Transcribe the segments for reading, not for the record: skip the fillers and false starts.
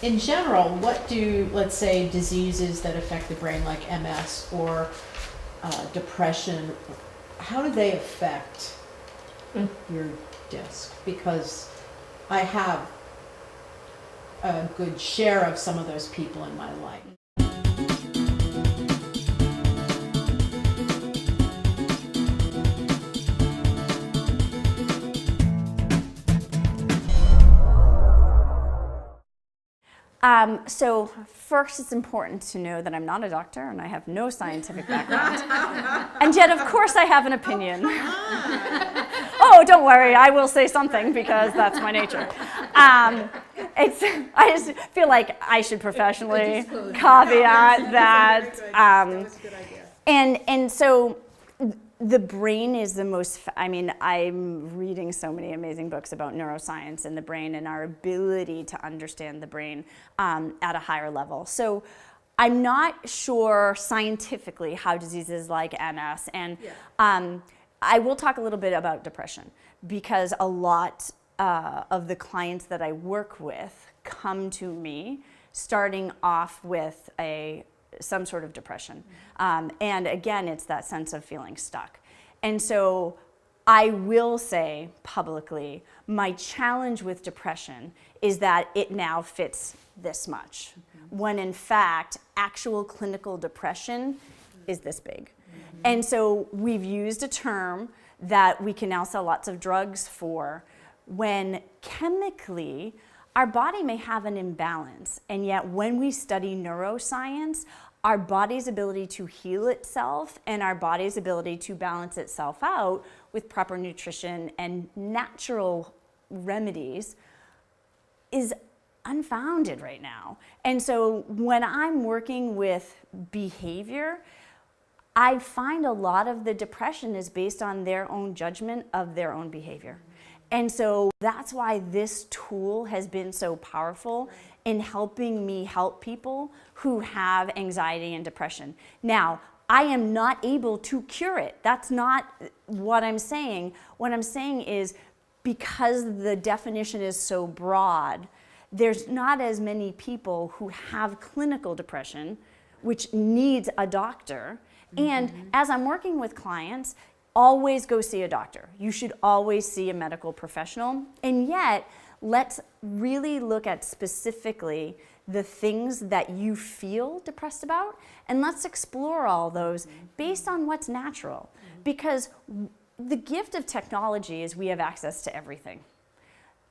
in general, what do, let's say, diseases that affect the brain like MS or depression, how do they affect your disc? Because I have a good share of some of those people in my life. So first, it's important to know that I'm not a doctor and I have no scientific background. And yet, of course, I have an opinion. Oh, don't worry, I will say something because that's my nature. I just feel like I should professionally caveat that. And so the brain is the most, I'm reading so many amazing books about neuroscience and the brain and our ability to understand the brain at a higher level. So I'm not sure scientifically how diseases like MS, and I will talk a little bit about depression because a lot of the clients that I work with come to me starting off with some sort of depression. And again, it's that sense of feeling stuck. And so I will say publicly, my challenge with depression is that it now fits this much, when in fact, actual clinical depression is this big. And so we've used a term that we can now sell lots of drugs for, when chemically, our body may have an imbalance, and yet when we study neuroscience, our body's ability to heal itself and our body's ability to balance itself out with proper nutrition and natural remedies is unfounded right now. And so when I'm working with behavior, I find a lot of the depression is based on their own judgment of their own behavior. And so that's why this tool has been so powerful in helping me help people who have anxiety and depression. Now, I am not able to cure it. That's not what I'm saying. What I'm saying is because the definition is so broad, there's not as many people who have clinical depression, which needs a doctor. And as I'm working with clients, always go see a doctor. You should always see a medical professional. And yet, let's really look at specifically the things that you feel depressed about, and let's explore all those based on what's natural. Because the gift of technology is we have access to everything.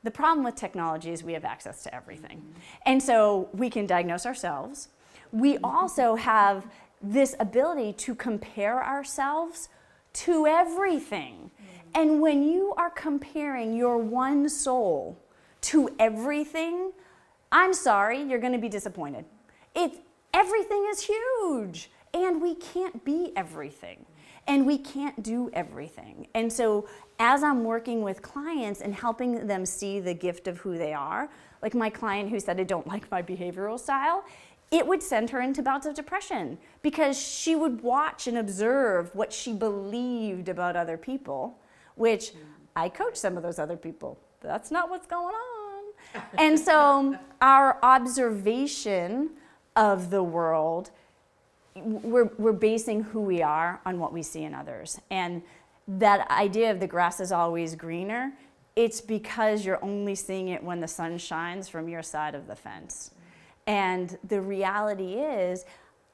The problem with technology is we have access to everything. And so we can diagnose ourselves. We also have this ability to compare ourselves to everything. And when you are comparing your one soul to everything, I'm sorry, you're going to be disappointed. Everything is huge, and we can't be everything, and we can't do everything. And so as I'm working with clients and helping them see the gift of who they are, like my client who said, I don't like my behavioral style, it would send her into bouts of depression because she would watch and observe what she believed about other people, which I coach some of those other people. That's not what's going on. And so our observation of the world, we're basing who we are on what we see in others. And that idea of the grass is always greener, it's because you're only seeing it when the sun shines from your side of the fence. And the reality is,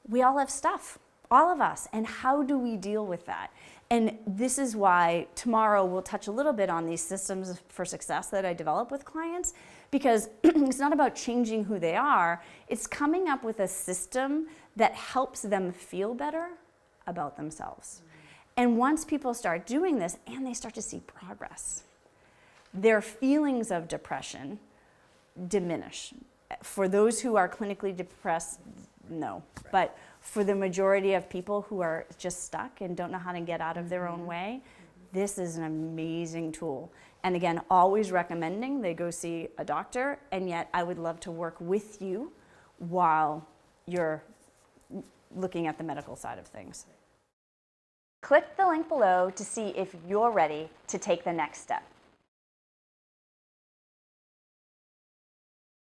we all have stuff, all of us, and how do we deal with that? And this is why tomorrow we'll touch a little bit on these systems for success that I develop with clients, because it's not about changing who they are, it's coming up with a system that helps them feel better about themselves. And once people start doing this, and they start to see progress, their feelings of depression diminish. For those who are clinically depressed, no. Right. But for the majority of people who are just stuck and don't know how to get out of their own way, this is an amazing tool. And again, always recommending they go see a doctor, and yet I would love to work with you while you're looking at the medical side of things. Click the link below to see if you're ready to take the next step.